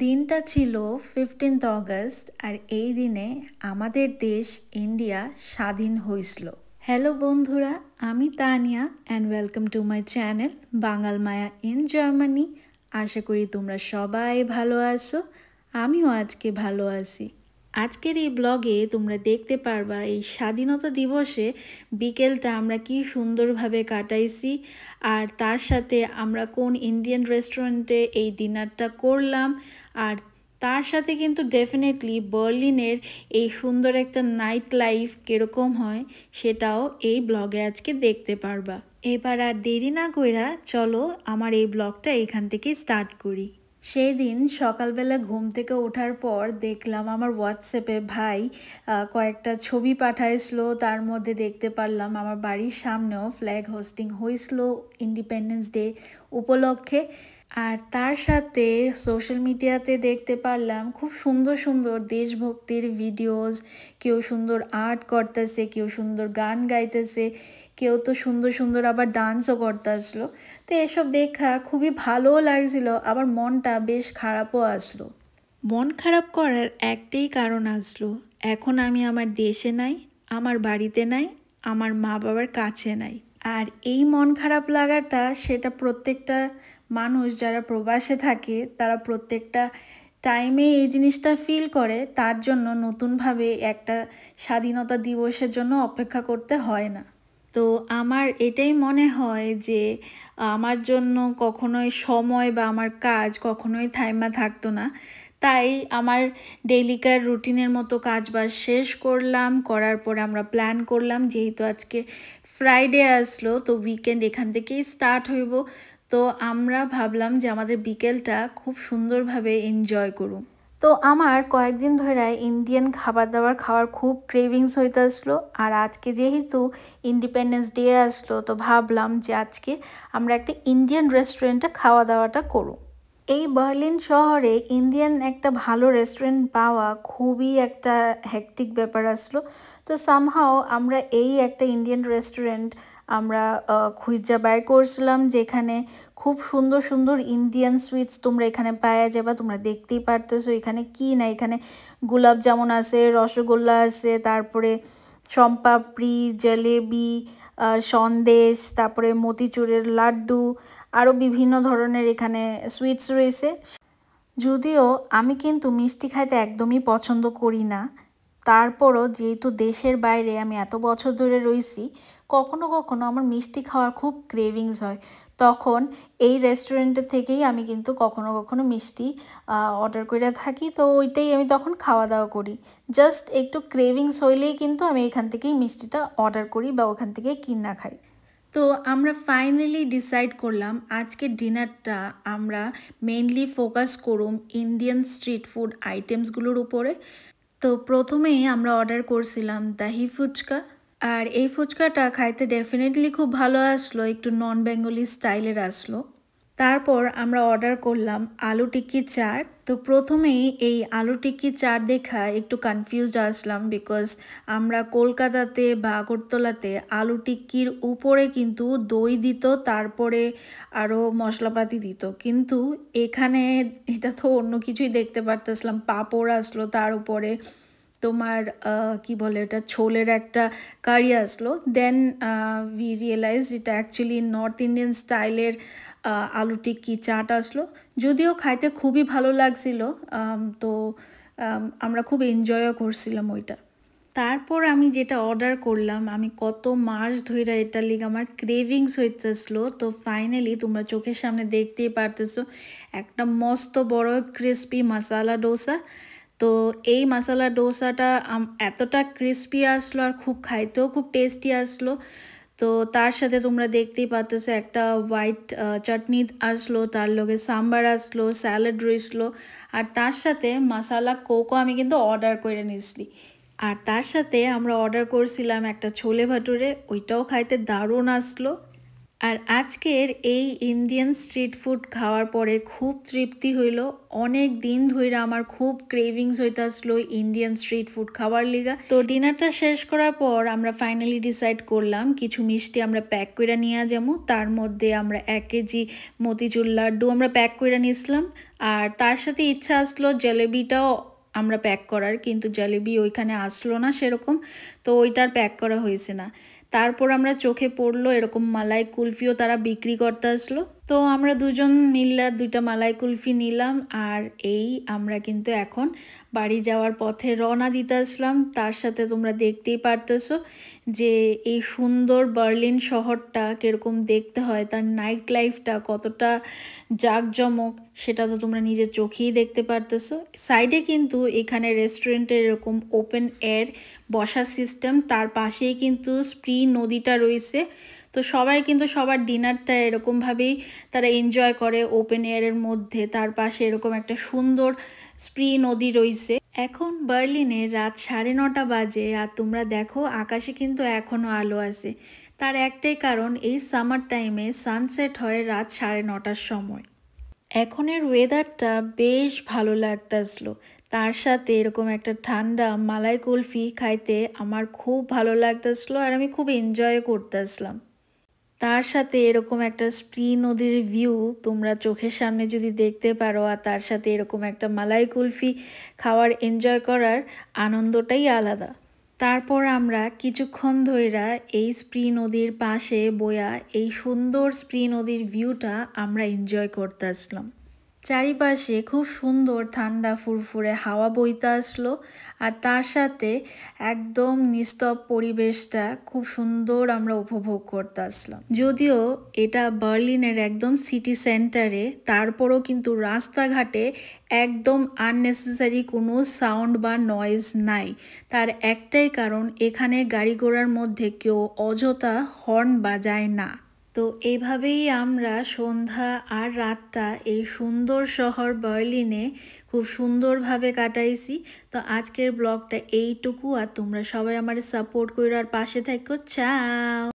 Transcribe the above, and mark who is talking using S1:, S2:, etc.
S1: দিনটা ছিল 15th August আর এই দিনে আমাদের দেশ ইন্ডিয়া স্বাধীন হয়েছিল। হ্যালো বন্ধুরা, আমি Tania and welcome to my channel Bangal Maya in Germany. আশা করি তোমরা সবাই ভালো আছো, আমিও আজকে ভালো আছি। আজকের এই ব্লগে তোমরা দেখতে পারবা এই স্বাধীনতা দিবসে বিকেলটা আমরা কি সুন্দরভাবে কাটাইছি, আর তার সাথে আমরা কোন ইন্ডিয়ান রেস্টুরেন্টে এই ডিনারটা করলাম, আর তার সাথে কিন্তু ডেফিনেটলি বার্লিনের এই সুন্দর একটা নাইট লাইফ কীরকম হয় সেটাও এই ব্লগে আজকে দেখতে পারবা। এবার আর দেরি না কইরা চলো আমার এই ব্লগটা এখান থেকে স্টার্ট করি। সেই দিন সকালবেলা ঘুম থেকে ওঠার পর দেখলাম আমার হোয়াটসঅ্যাপে ভাই কয়েকটা ছবি পাঠাইছিল। তার মধ্যে দেখতে পারলাম আমার বাড়ির সামনেও ফ্ল্যাগ হোস্টিং হয়েছিল ইন্ডিপেন্ডেন্স ডে উপলক্ষে। আর তার সাথে সোশ্যাল মিডিয়াতে দেখতে পারলাম খুব সুন্দর সুন্দর দেশভক্তির ভিডিওস, কেউ সুন্দর আর্ট করতেছে, কেউ সুন্দর গান গাইতেছে, কেউ তো সুন্দর সুন্দর আবার ডান্সও করতে আসলো। তো এসব দেখা খুবই ভালোও লাগছিল, আবার মনটা বেশ খারাপও আসলো। মন খারাপ করার একটাই কারণ আসলো, এখন আমি আমার দেশে নাই, আমার বাড়িতে নাই, আমার মা বাবার কাছে নাই। আর এই মন খারাপ লাগাটা সেটা প্রত্যেকটা মানুষ যারা প্রবাসে থাকে তারা প্রত্যেকটা টাইমে এই জিনিসটা ফিল করে, তার জন্য নতুনভাবে একটা স্বাধীনতা দিবসের জন্য অপেক্ষা করতে হয় না। তো আমার এটাই মনে হয় যে আমার জন্য কখনোই সময় বা আমার কাজ কখনোই থাইমা থাকতো না। তাই আমার ডেইলিকার রুটিনের মতো কাজ বাজ শেষ করলাম, করার পরে আমরা প্ল্যান করলাম যেহেতু আজকে ফ্রাইডে আসলো তো উইকেন্ড এখান থেকেই স্টার্ট হইব। তো আমরা ভাবলাম যে আমাদের বিকেলটা খুব সুন্দরভাবে এনজয় করুন। তো আমার কয়েকদিন ধরে ইন্ডিয়ান খাবার দাবার খাওয়ার খুব ক্রেভিংস হইতে আসলো, আর আজকে যেহেতু ইন্ডিপেন্ডেন্স ডে আসলো তো ভাবলাম যে আজকে আমরা একটা ইন্ডিয়ান রেস্টুরেন্টে খাওয়া দাওয়াটা করব। এই বার্লিন শহরে ইন্ডিয়ান একটা ভালো রেস্টুরেন্ট পাওয়া খুবই একটা হেক্টিক ব্যাপার আসলো। তো সামহাও আমরা এই একটা ইন্ডিয়ান রেস্টুরেন্ট আমরা খুঁজা বের করছিলাম, যেখানে খুব সুন্দর সুন্দর ইন্ডিয়ান সুইটস তোমরা এখানে পাওয়া যাবে। তোমরা দেখতেই পারতেছো এখানে কি না, এখানে গোলাপ জামুন আছে, রসগোল্লা আছে, তারপরে চম্পাপড়ি, জলেবি, সন্দেশ, তারপরে মতিচুরের লাড্ডু, আরও বিভিন্ন ধরনের এখানে সুইটস রয়েছে। যদিও আমি কিন্তু মিষ্টি খাইতে একদমই পছন্দ করি না, তারপরও যেহেতু দেশের বাইরে আমি এত বছর ধরে রয়েছি, কখনো কখনো আমার মিষ্টি খাওয়ার খুব ক্রেভিংস হয়। তখন এই রেস্টুরেন্টের থেকেই আমি কিন্তু কখনো কখনো মিষ্টি অর্ডার করে থাকি, তো ওইটাই আমি তখন খাওয়া দাওয়া করি। জাস্ট একটু ক্রেভিংস হইলেই কিন্তু আমি এখান থেকেই মিষ্টিটা অর্ডার করি বা ওখান থেকে কিনা খাই। তো আমরা ফাইনালি ডিসাইড করলাম আজকের ডিনারটা আমরা মেইনলি ফোকাস করুম ইন্ডিয়ান স্ট্রিট ফুড আইটেমসগুলোর উপরে। তো প্রথমেই আমরা অর্ডার করছিলাম দাহি ফুচকা, আর এই ফুচকাটা খাইতে ডেফিনেটলি খুব ভালো আসলো, একটু নন বেঙ্গলি স্টাইলের আসলো। তারপর আমরা অর্ডার করলাম আলু টিক্কি চাট। তো প্রথমেই এই আলু টিক্কি চাট দেখা একটু কনফিউজড আসলাম, বিকজ আমরা কলকাতাতে বা আগরতলাতে আলু টিক্কির উপরে কিন্তু দই দিত, তারপরে আরও মশলাপাতি দিত, কিন্তু এখানে এটা তো অন্য কিছুই দেখতে পারতেছিলাম। পাঁপড় আসলো, তার উপরে তোমার কি বলে এটা, ছোলের একটা কারি আসলো। দেন উই রিয়েলাইজ এটা অ্যাকচুয়ালি নর্থ ইন্ডিয়ান স্টাইলের আলু টিক্কি চাট আসলো। যদিও খাইতে খুবই ভালো লাগছিল, তো আমরা খুব এনজয়ও করছিলাম ওইটা। তারপর আমি যেটা অর্ডার করলাম, আমি কত মাস ধরে এটা লিগে আমার ক্রেভিংস হইতেছিল। তো ফাইনালি তোমরা চোখের সামনে দেখতেই পারতেছো একটা মস্ত বড় ক্রিস্পি মশালা ডোসা। তো এই মশালা ডোসাটা এতটা ক্রিস্পি আসলো আর খুব খাইতেও খুব টেস্টি আসলো। তো তার সাথে তোমরা দেখতেই পাচ্ছ একটা হোয়াইট চাটনি আসলো, তার লগে সাম্বার আসলো, স্যালাড রইসলো, আর তার সাথে মশালা কোকও আমি কিন্তু অর্ডার করে নিয়েছি। আর তার সাথে আমরা অর্ডার করছিলাম একটা ছোলে ভাটুরে, ওইটাও খাইতে দারুণ আসলো। আর আজকের এই ইন্ডিয়ান স্ট্রিট ফুড খাওয়ার পরে খুব তৃপ্তি হইল। অনেক দিন ধরে আমার খুব ক্রেভিংস হইতাছিল ইন্ডিয়ান স্ট্রিট ফুড খাওয়ার লিগা। তো ডিনারটা শেষ করার পর আমরা ফাইনালি ডিসাইড করলাম কিছু মিষ্টি আমরা প্যাক করে নিয়ে যাবো। তার মধ্যে আমরা 1 কেজি মতিচুর লাড্ডু আমরা প্যাক করে নিয়েছিলাম, আর তার সাথে ইচ্ছা আসলো জলেবিটাও আমরা প্যাক করার, কিন্তু জলেবি ওইখানে আসলো না সেরকম, তো ওইটার প্যাক করা হয়েছে না। তারপর আমরা চোখে পড়লো এরকম মালাই কুলফিও তারা বিক্রি করতে আসলো, তো আমরা দুজন মিললা 2টা মালাই কুলফি নিলাম। আর এই আমরা কিন্তু এখন বাড়ি যাওয়ার পথে রওনা দিতে আসলাম। তার সাথে তোমরা দেখতেই পারতেছো যে এই সুন্দর বার্লিন শহরটা কীরকম দেখতে হয়, তার নাইট লাইফটা কতটা জাঁকজমক সেটা তো তোমরা নিজের চোখেই দেখতে পারতেছো। সাইডে কিন্তু এখানে রেস্টুরেন্টের এরকম ওপেন এয়ার বসার সিস্টেম, তার পাশেই কিন্তু স্প্রি নদীটা রয়েছে। তো সবাই কিন্তু সবার ডিনারটা এরকমভাবেই তারা এনজয় করে ওপেন এয়ারের মধ্যে। তার পাশে এরকম একটা সুন্দর স্প্রি নদী রয়েছে। এখন বার্লিনে রাত 9:30 বাজে, আর তোমরা দেখো আকাশে কিন্তু এখনও আলো আছে। তার একটাই কারণ, এই সামার টাইমে সানসেট হয় রাত 9:30টার সময়। এখনের ওয়েদারটা বেশ ভালো লাগতেছিল, তার সাথে এরকম একটা ঠান্ডা মালাই কুলফি খাইতে আমার খুব ভালো লাগতেছিল, আর আমি খুব এনজয় করতেছিলাম। তার সাথে এরকম একটা স্প্রি নদীর ভিউ তোমরা চোখের সামনে যদি দেখতে পারো, আর তার সাথে এরকম একটা মালাই কুলফি খাওয়ার এনজয় করার আনন্দটাই আলাদা। তারপর আমরা কিছুক্ষণ ধইরা এই স্প্রি নদীর পাশে বয়া এই সুন্দর স্প্রি নদীর ভিউটা আমরা এনজয় করতে আসলাম। চারিপাশে খুব সুন্দর ঠান্ডা ফুরফুরে হাওয়া বইতে আসলো, আর তার সাথে একদম নিস্তব্ধ পরিবেশটা খুব সুন্দর আমরা উপভোগ করতে আসলাম। যদিও এটা বার্লিনের একদম সিটি সেন্টারে, তারপরও কিন্তু রাস্তাঘাটে একদম আননেসেসারি কোনো সাউন্ড বা নয়েজ নাই। তার একটাই কারণ, এখানে গাড়ি ঘোড়ার মধ্যে কেউ অযথা হর্ন বাজায় না। তো এইভাবেই আমরা সন্ধ্যা আর রাতটা এই সুন্দর শহর বার্লিনে খুব সুন্দরভাবে কাটাইছি। তো আজকের ব্লগটা এইটুকু, আর তোমরা সবাই আমার সাপোর্ট করে আর পাশে থাকো। চাও।